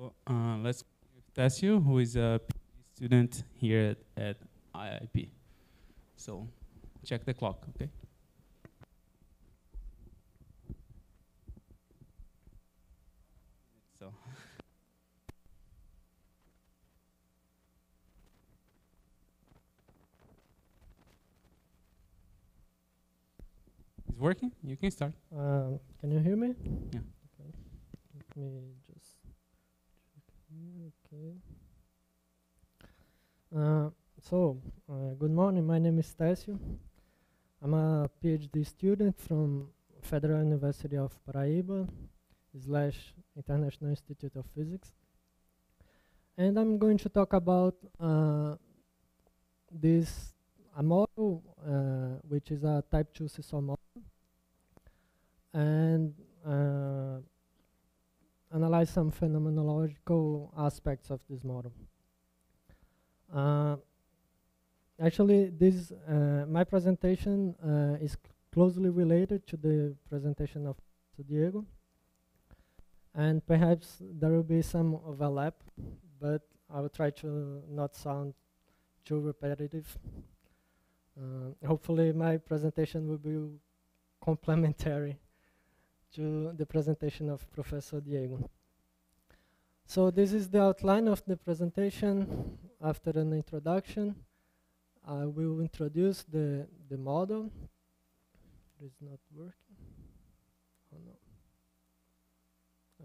So let's test you, who is a PhD student here at IIP. So check the clock, okay? So. It's working? You can start. Can you hear me? Yeah. Okay. Let me just check here. Okay. Good morning. My name is Stasio. I'm a PhD student from Federal University of Paraíba / International Institute of Physics. And I'm going to talk about a model which is a type 2 seesaw model, and analyze some phenomenological aspects of this model. Actually, my presentation is closely related to the presentation of Diego, and perhaps there will be some overlap, but I will try to not sound too repetitive. Hopefully my presentation will be complementary to the presentation of Professor Diego. So this is the outline of the presentation. After an introduction, I will introduce the model. It is not working. Oh no.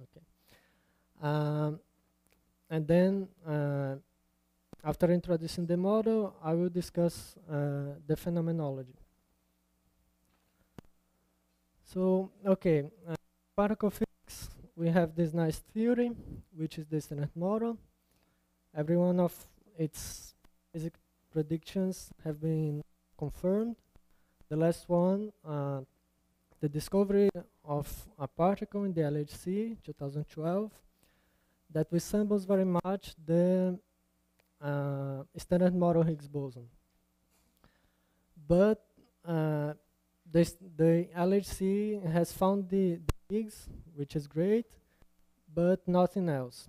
Okay. And then after introducing the model, I will discuss the phenomenology. So, okay, particle physics, we have this nice theory, which is the standard model. Every one of its physics predictions have been confirmed. The last one, the discovery of a particle in the LHC, 2012, that resembles very much the standard model Higgs boson. But the LHC has found the Higgs, which is great, but nothing else.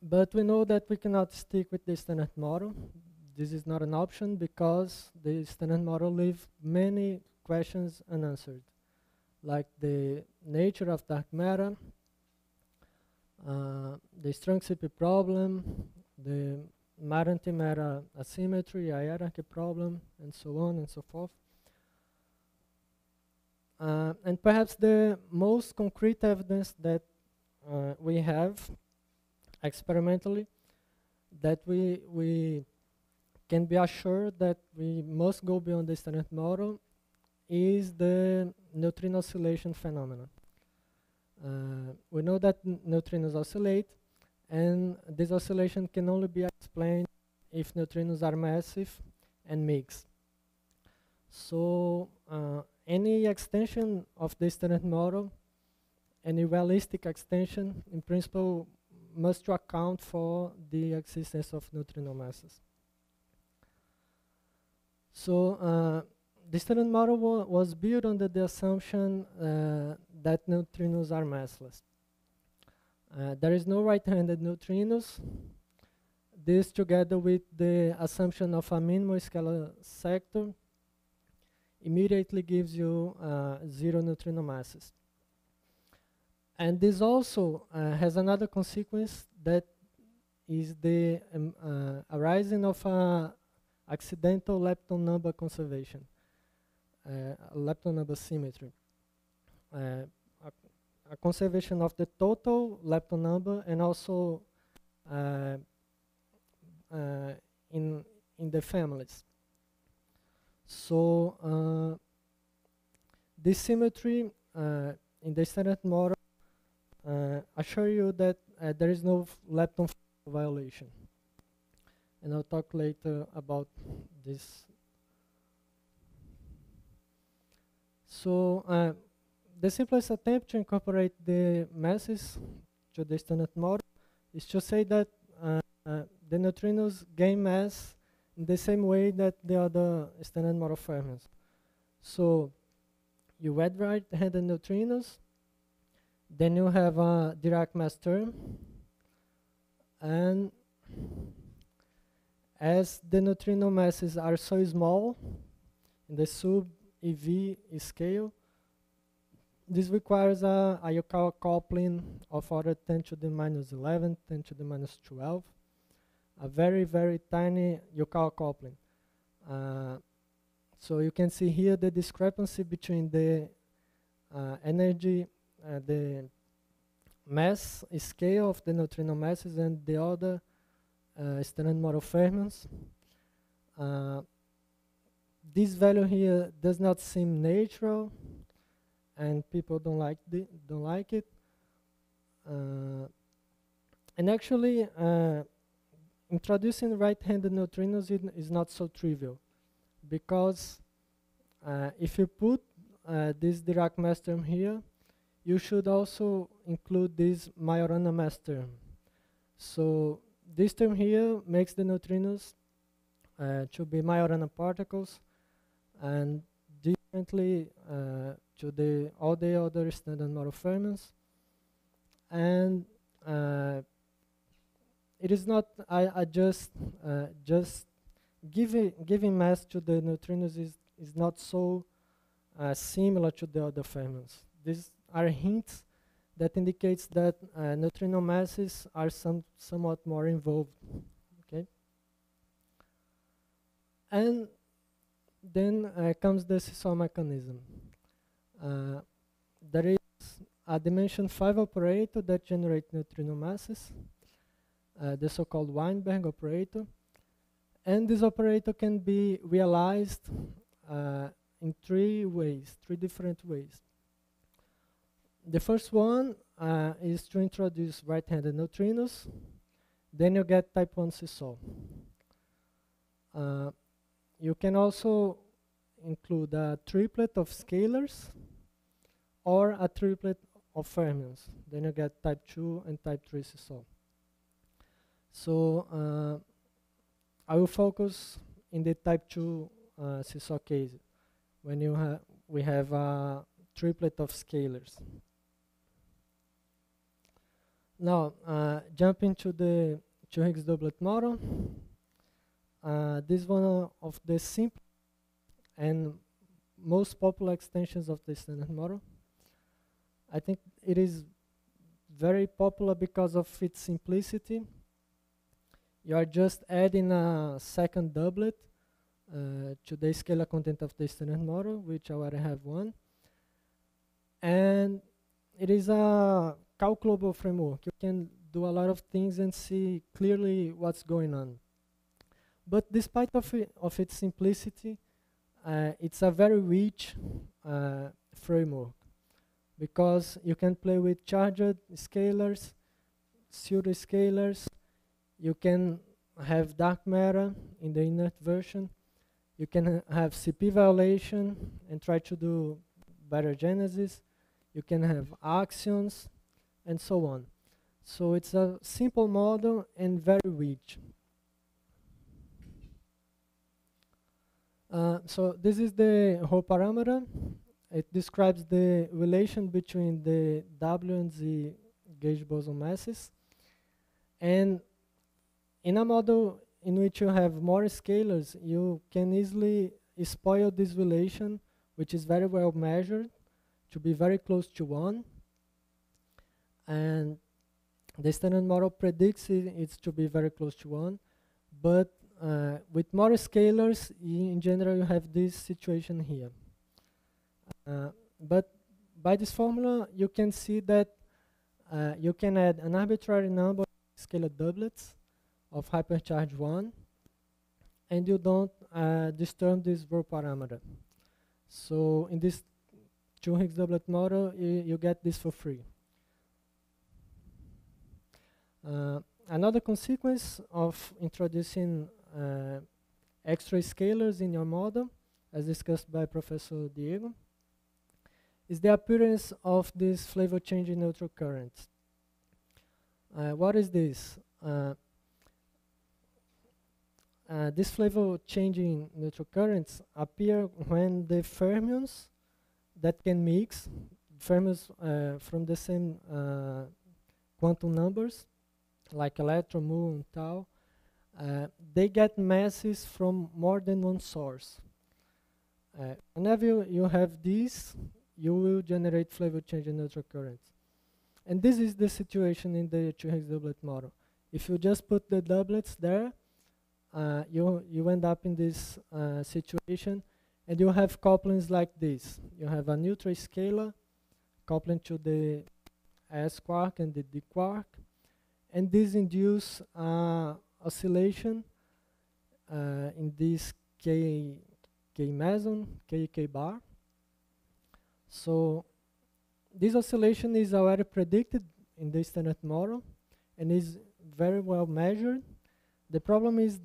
But we know that we cannot stick with the standard model. This is not an option because the standard model leaves many questions unanswered, like the nature of dark matter, the strong CP problem, the matter-antimatter asymmetry, hierarchy problem, and so on and so forth. And perhaps the most concrete evidence that we have experimentally, that we can be assured that we must go beyond the standard model, is the neutrino oscillation phenomenon. We know that neutrinos oscillate, and this oscillation can only be explained if neutrinos are massive and mixed. So any extension of the standard model, any realistic extension, in principle, must account for the existence of neutrino masses. So the standard model was built under the assumption that neutrinos are massless. There is no right-handed neutrinos. This, together with the assumption of a minimal scalar sector, immediately gives you 0 neutrino masses. And this also has another consequence, that is the arising of accidental lepton number conservation, lepton number symmetry. A conservation of the total lepton number, and also in the families. So this symmetry in the standard model assure you that there is no lepton violation. And I'll talk later about this. So the simplest attempt to incorporate the masses to the standard model is to say that the neutrinos gain mass in the same way that the other standard model Fermions. So you add right-handed neutrinos, Then you have a Dirac mass term, and as the neutrino masses are so small in the sub-eV scale, this requires a Yukawa coupling of order 10 to the minus 11, 10 to the minus 12, a very, very tiny Yukawa coupling. So you can see here the discrepancy between the energy, the mass scale of the neutrino masses and the other standard model fermions. This value here does not seem natural, and people don't like it. And actually, introducing right-handed neutrinos is not so trivial, because if you put this Dirac mass term here, you should also include this Majorana mass term. So this term here makes the neutrinos to be Majorana particles, and differently to all the other standard model fermions. And it is not, I just giving mass to the neutrinos is not so similar to the other fermions. These are hints that indicates that neutrino masses are somewhat more involved. Okay, and then comes the seesaw mechanism. There is a dimension 5 operator that generates neutrino masses, the so-called Weinberg operator, and this operator can be realized in three different ways. The first one is to introduce right-handed neutrinos. Then you get type 1 seesaw. You can also include a triplet of scalars or a triplet of fermions. Then you get type 2 and type 3 seesaw. So I will focus in the type 2 seesaw case when we have a triplet of scalars. Now, jumping to the Higgs doublet model. This is one of the simple and most popular extensions of the standard model. I think it is very popular because of its simplicity. You are just adding a second doublet to the scalar content of the standard model, which I already have one. And it is a calculable framework. You can do a lot of things and see clearly what's going on. But despite of its simplicity, it's a very rich framework, because you can play with charged scalars, pseudo-scalars. You can have dark matter in the inert version. You can have CP violation and try to do baryogenesis. You can have axions, and so on. So it's a simple model and very rich. So this is the whole parameter. It describes the relation between the W and Z gauge boson masses. And in a model in which you have more scalars, you can easily spoil this relation, which is very well measured, to be very close to 1. And the standard model predicts it to be very close to 1. But with more scalars, in general, you have this situation here. But by this formula, you can see that you can add an arbitrary number of scalar doublets of hypercharge 1, and you don't disturb this row parameter. So in this 2 Higgs doublet model, you get this for free. Another consequence of introducing extra scalars in your model, as discussed by Professor Diego, is the appearance of these flavor-changing neutral currents. What is this? These flavor-changing neutral currents appear when the fermions that can mix famous from the same quantum numbers, like electron, mu, and tau. They get masses from more than one source. Whenever you have these, you will generate flavor-changing neutral currents. And this is the situation in the two-Higgs doublet model. If you just put the doublets there, you end up in this situation, and you have couplings like this. You have a neutral scalar coupling to the S quark and the D quark, and this induce oscillation in this K meson, K bar. So this oscillation is already predicted in the standard model and is very well measured. The problem is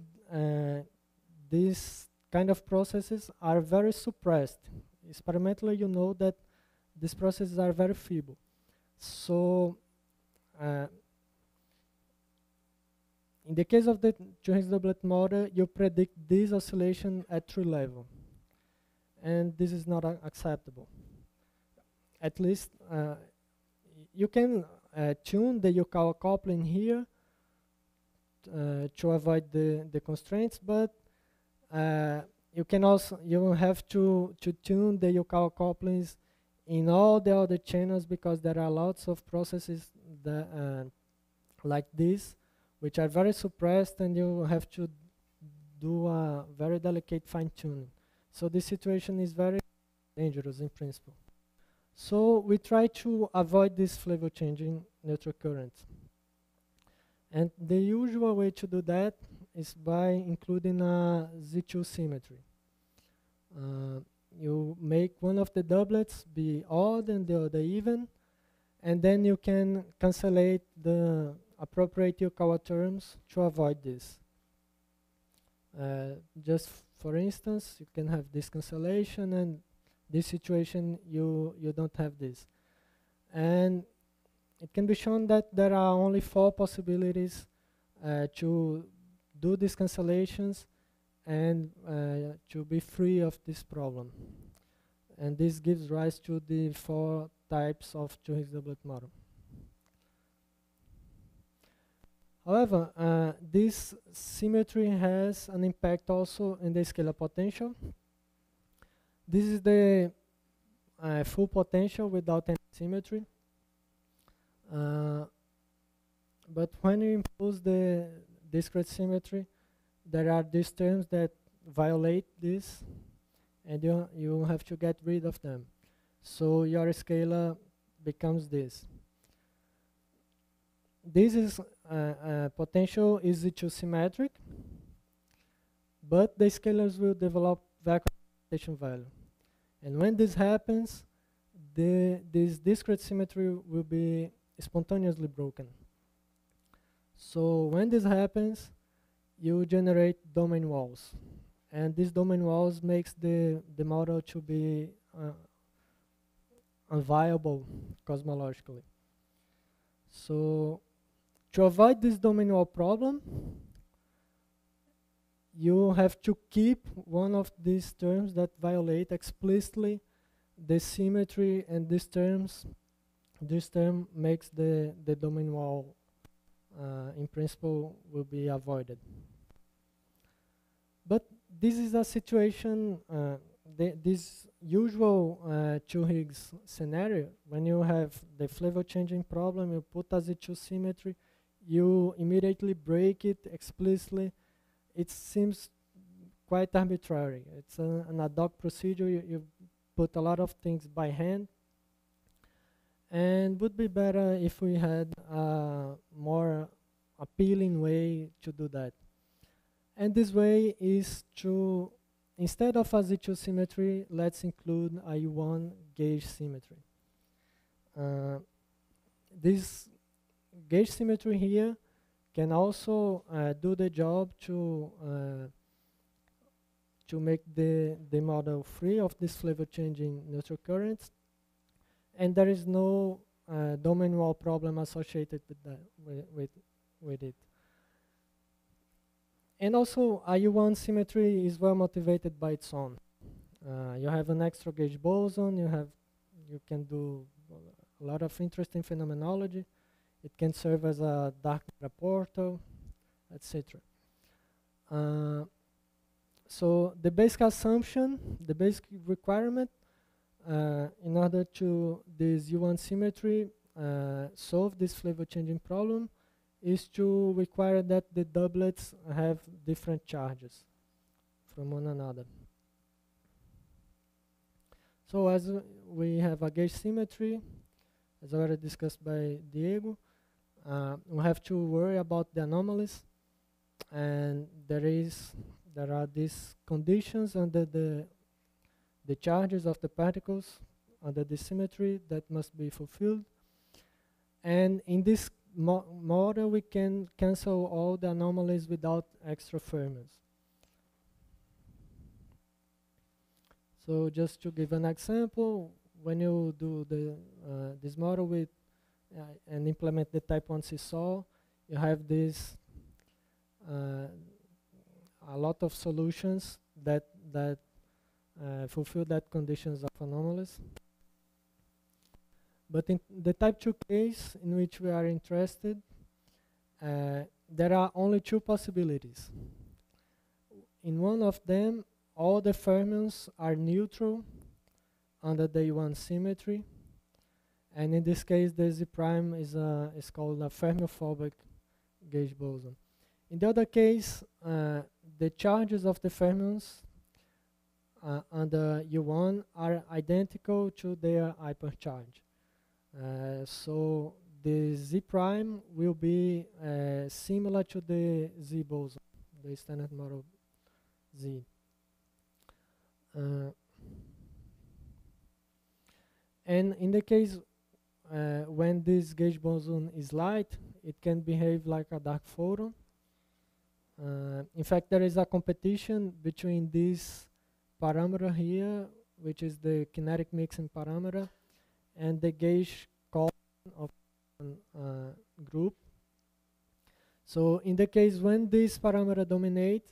these kind of processes are very suppressed. Experimentally, you know that these processes are very feeble. So in the case of the two-Higgs doublet model, you predict this oscillation at true level. And this is not acceptable. At least you can tune the Yukawa coupling here to avoid the constraints, but you have to tune the Yukawa couplings in all the other channels, because there are lots of processes that, like this, which are very suppressed, and you have to do a very delicate fine-tuning. So this situation is very dangerous in principle. So we try to avoid this flavor-changing neutral currents. And the usual way to do that is by including a Z2 symmetry. You make one of the doublets be odd and the other even, and then you can cancellate the appropriate Yukawa terms to avoid this. Just for instance, you can have this cancellation, and this situation you don't have this. And it can be shown that there are only 4 possibilities to do these cancellations and to be free of this problem. And this gives rise to the 4 types of two-Higgs doublet model. However, this symmetry has an impact also in the scalar potential. This is the full potential without any symmetry. But when you impose the discrete symmetry, there are these terms that violate this, and you have to get rid of them. So your scalar becomes this. This is potential is Z2 symmetric, but the scalars will develop vacuum expectation value. And when this happens, this discrete symmetry will be spontaneously broken. So when this happens, you generate domain walls. And these domain walls makes the model to be unviable cosmologically. So to avoid this domain wall problem, you have to keep one of these terms that violate explicitly the symmetry, and this term makes the domain wall in principle will be avoided. But this is a situation, this usual two Higgs scenario, when you have the flavor changing problem, you put a Z2 symmetry, you immediately break it explicitly. It seems quite arbitrary. It's an ad hoc procedure. You put a lot of things by hand, and would be better if we had a more appealing way to do that. And this way is to, instead of a Z2 symmetry, let's include a U1 gauge symmetry. This gauge symmetry here can also do the job to make the model free of this flavor changing neutral currents, and there is no domain wall problem associated with that with it. And also, a U1 symmetry is well motivated by its own. You have an extra gauge boson. You can do a lot of interest in phenomenology. It can serve as a dark matter portal, etc. So the basic assumption, the basic requirement, in order to this U1 symmetry solve this flavor changing problem, is to require that the doublets have different charges from one another. So as we have a gauge symmetry, as already discussed by Diego, we have to worry about the anomalies, and there are these conditions under the charges of the particles under the symmetry that must be fulfilled. And in this model, we can cancel all the anomalies without extra fermions. So just to give an example, when you do this model with and implement the type 1 seesaw, you have this a lot of solutions that fulfill that conditions of anomalies. But in the type 2 case in which we are interested, there are only two possibilities. In one of them, all the fermions are neutral under the U1 symmetry, and in this case the Z prime is called a fermiophobic gauge boson. In the other case, the charges of the fermions under U1 are identical to their hypercharge. So the Z prime will be similar to the Z boson, the standard model Z. And in the case when this gauge boson is light, it can behave like a dark photon. In fact, there is a competition between this parameter here, which is the kinetic mixing parameter, and the gauge constant of group. So in the case when this parameter dominates,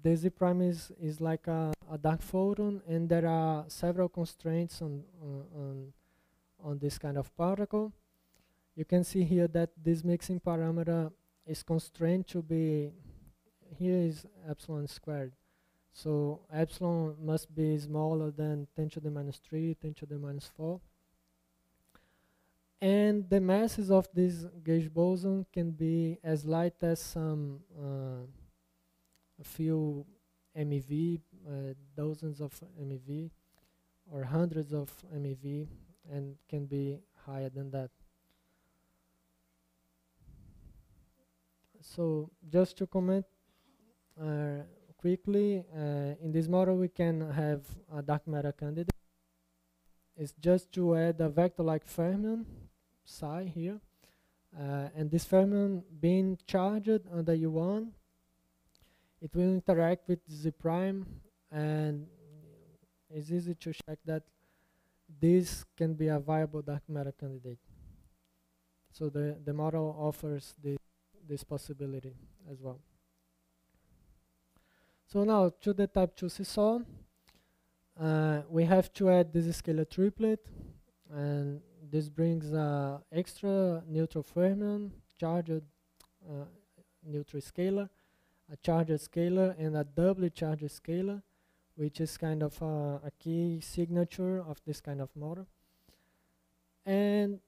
the Z prime is like a dark photon, and there are several constraints on this kind of particle. You can see here that this mixing parameter is constrained to be, here is epsilon squared. So epsilon must be smaller than 10 to the minus 3, 10 to the minus 4. And the masses of this gauge boson can be as light as some a few MeV, dozens of MeV, or hundreds of MeV, and can be higher than that. So just to comment quickly, in this model we can have a dark matter candidate. It's just to add a vector-like fermion, psi here, and this fermion being charged under U1, it will interact with Z prime, and it's easy to check that this can be a viable dark matter candidate. So the model offers this possibility as well. So now to the type 2 seesaw, we have to add this scalar triplet, and this brings extra neutral fermion, charged neutral scalar, a charged scalar, and a doubly charged scalar, which is kind of a key signature of this kind of model. And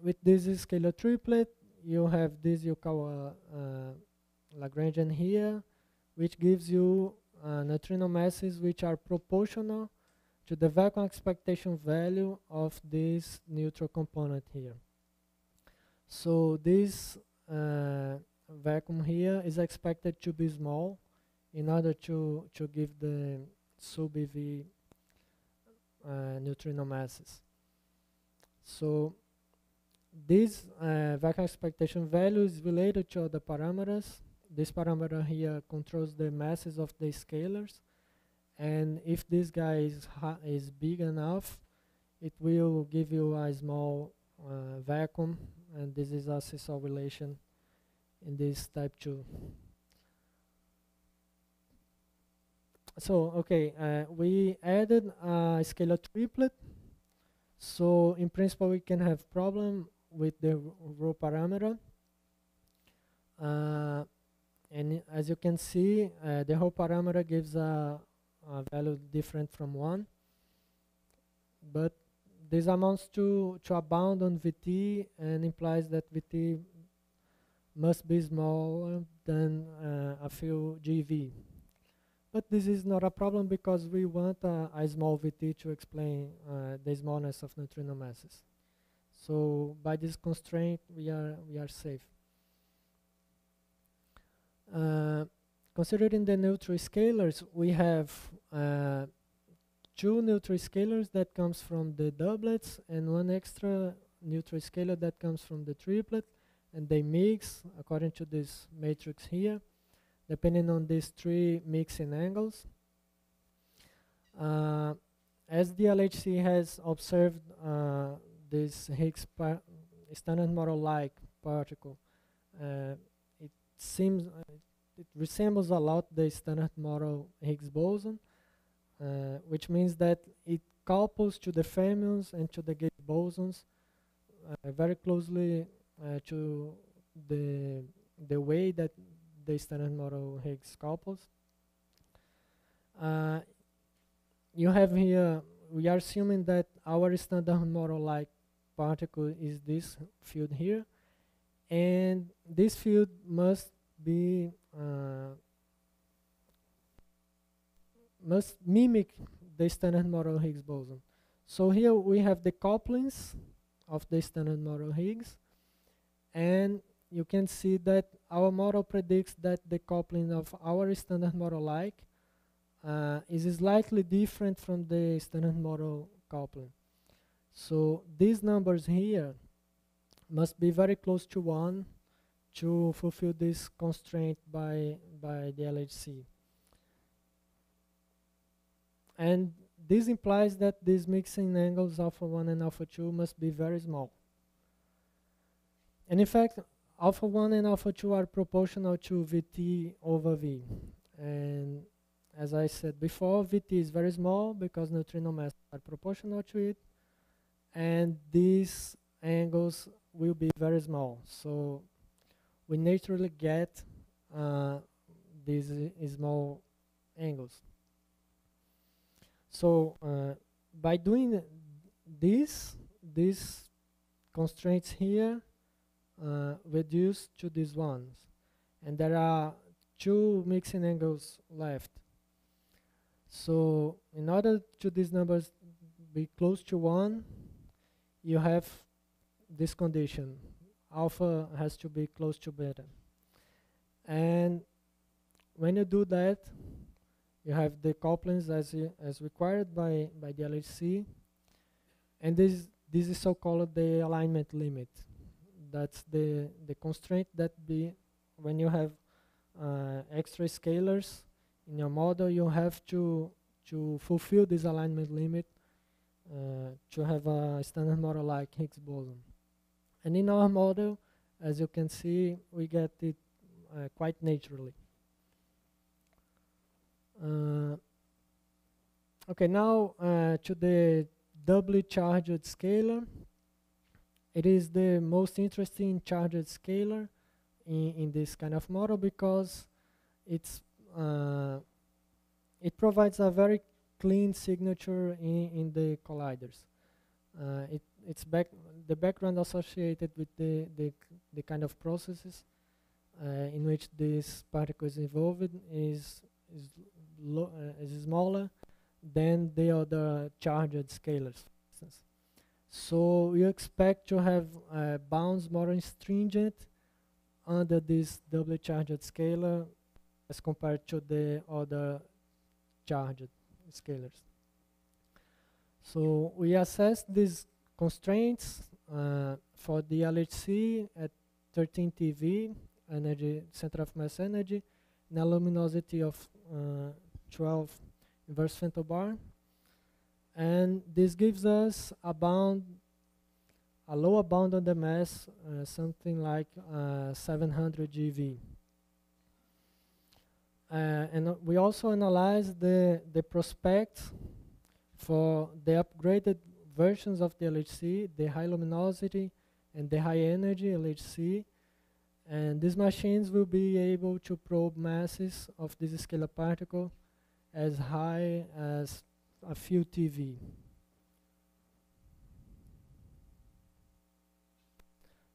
with this scalar triplet, you have this you call Lagrangian here, which gives you neutrino masses which are proportional to the vacuum expectation value of this neutral component here. So this vacuum here is expected to be small in order to give the sub-EV neutrino masses. So this vacuum expectation value is related to other parameters. This parameter here controls the masses of the scalars, and if this guy is big enough, it will give you a small vacuum, and this is a seesaw relation in this type 2. So okay, we added a scalar triplet. So in principle, we can have problem with the rho parameter. And as you can see, the whole parameter gives a value different from 1. But this amounts to a bound on Vt and implies that Vt must be smaller than a few GV. But this is not a problem because we want a small Vt to explain the smallness of neutrino masses. So by this constraint, we are safe. Considering the neutral scalars, we have 2 neutral scalars that comes from the doublets and 1 extra neutral scalar that comes from the triplet, and they mix according to this matrix here, depending on these 3 mixing angles. As the LHC has observed this Higgs standard model-like particle, it seems it resembles a lot the standard model Higgs boson, which means that it couples to the fermions and to the gauge bosons very closely to the way that the standard model Higgs couples. You have here, we are assuming that our standard model-like particle is this field here, and this field must be must mimic the standard model Higgs boson. So here we have the couplings of the standard model Higgs, and you can see that our model predicts that the coupling of our standard model-like is slightly different from the standard model coupling. So these numbers here must be very close to 1 to fulfill this constraint by the LHC. And this implies that these mixing angles alpha 1 and alpha 2 must be very small. And in fact, alpha 1 and alpha 2 are proportional to Vt over V. And as I said before, Vt is very small because neutrino masses are proportional to it, and these angles will be very small. So we naturally get these small angles. So by doing these constraints here reduce to these ones, and there are 2 mixing angles left. So in order to these numbers be close to 1, you have this condition. Alpha has to be close to beta. And when you do that, you have the couplings as required by the LHC, and this is so-called the alignment limit. That's the constraint that when you have extra scalars in your model, you have to fulfill this alignment limit to have a standard model like Higgs boson. And in our model, as you can see, we get it quite naturally. Okay, now to the doubly charged scalar. It is the most interesting charged scalar in this kind of model because it provides a very clean signature in the colliders. The background associated with the kind of processes in which this particle is involved is smaller than the other charged scalars, for instance. So you expect to have bounds more stringent under this doubly charged scalar as compared to the other charged scalars. So we assess these constraints for the LHC at 13 TeV, energy, center of mass energy, and a luminosity of 12 inverse femtobarn. And this gives us a lower bound on the mass, something like 700 GeV. And we also analyze the prospects for the upgraded versions of the LHC, the high luminosity and the high energy LHC. And these machines will be able to probe masses of this scalar particle as high as a few TeV.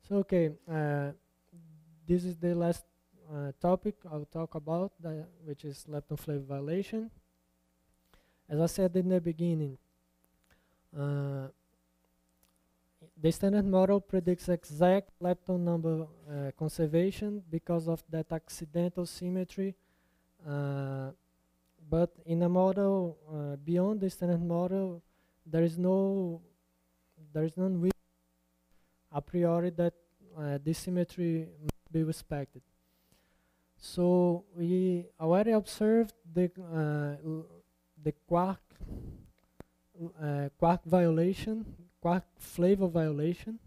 So okay, this is the last topic I'll talk about, which is lepton flavor violation. As I said in the beginning, the standard model predicts exact lepton number conservation because of that accidental symmetry. But in a model beyond the standard model, there is none a priori that this symmetry must be respected. So we already observed the quark violation, quark flavor violation.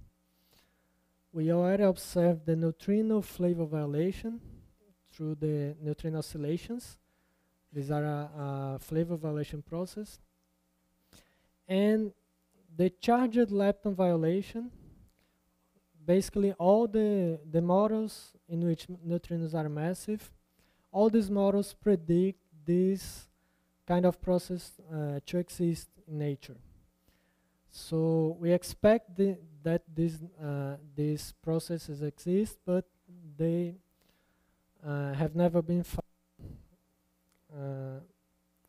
We already observed the neutrino flavor violation through the neutrino oscillations. These are a flavor violation process. And the charged lepton violation, basically all the models in which neutrinos are massive, all these models predict this kind of process to exist in nature. So we expect that these processes exist, but they have never been found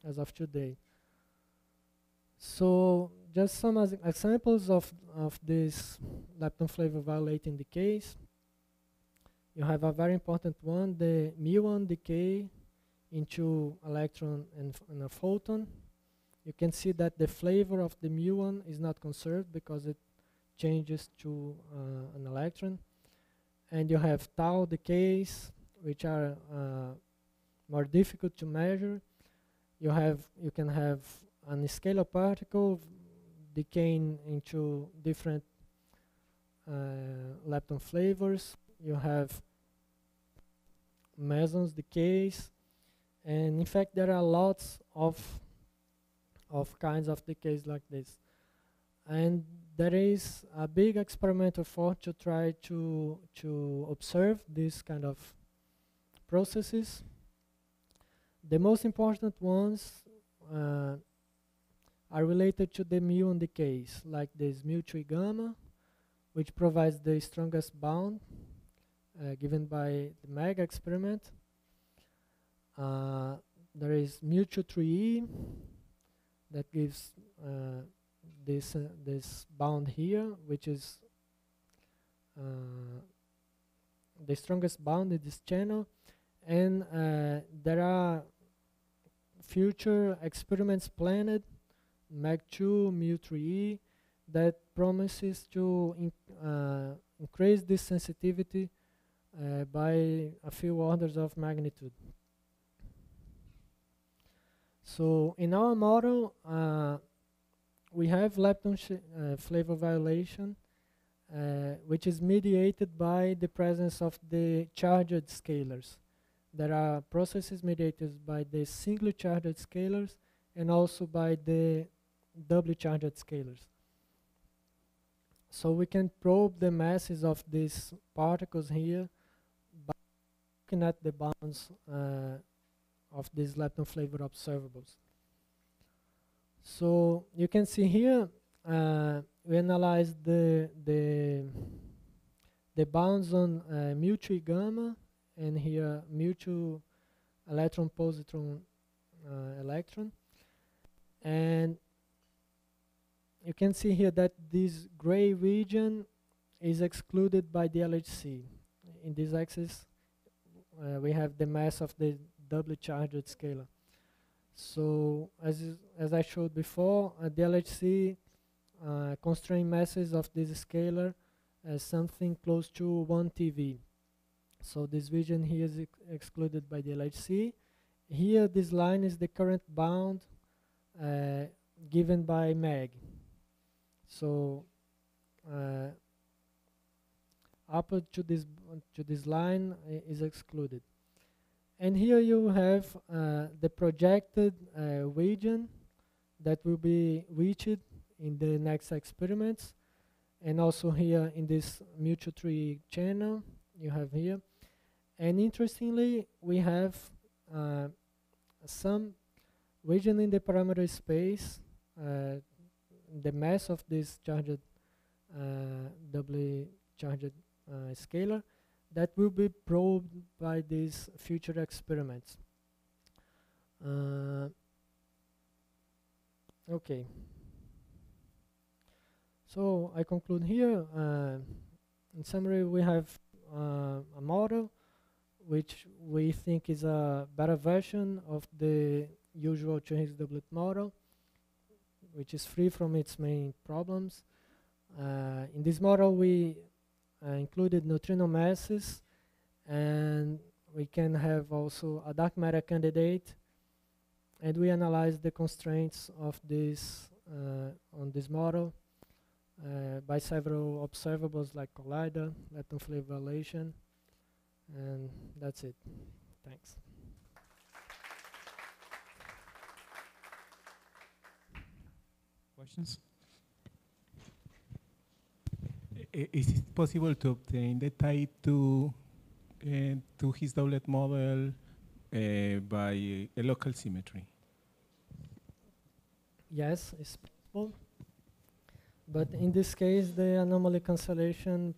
as of today. So just some examples of this lepton flavor violating decays. You have a very important one, the muon decay into electron and a photon. You can see that the flavor of the muon is not conserved because it changes to an electron. And you have tau decays, which are more difficult to measure. You can have an scalar particle decaying into different lepton flavors. You have mesons decays, and in fact there are lots of kinds of decays like this. And there is a big experimental effort to try to observe these kind of processes. The most important ones are related to the muon decays, like this mu3 gamma, which provides the strongest bound given by the MEG experiment. There is mu2 that gives this bound here, which is the strongest bound in this channel. And there are future experiments planned, MEG2, mu3, that promises to increase this sensitivity by a few orders of magnitude. So in our model, we have lepton flavor violation, which is mediated by the presence of the charged scalars. There are processes mediated by the singly charged scalars and also by the doubly charged scalars. So we can probe the masses of these particles here by looking at the bounds of these lepton flavor observables. So you can see here we analyze the bounds on mu3 gamma, and here mu2 electron positron electron, and you can see here that this gray region is excluded by the LHC. In this axis we have the mass of the doubly charged scalar. So as I showed before, the LHC constrain masses of this scalar as something close to 1 TeV. So this region here is excluded by the LHC. Here this line is the current bound given by MEG. So up to this line is excluded. And here you have the projected region that will be reached in the next experiments, and also here in this mutual tree channel you have here. And interestingly, we have some region in the parameter space, the mass of this charged, doubly charged scalar, that will be probed by these future experiments. Okay. So I conclude here. In summary, we have a model which we think is a better version of the usual two-Higgs doublet model, which is free from its main problems. In this model, we included neutrino masses, and we can have also a dark matter candidate, and we analyzed the constraints of this on this model by several observables like collider, lepton flavorchanging, and that's it. Thanks. Questions? Is it possible to obtain the type 2 to his doublet model by a local symmetry? Yes, it's possible. But in this case, the anomaly cancellation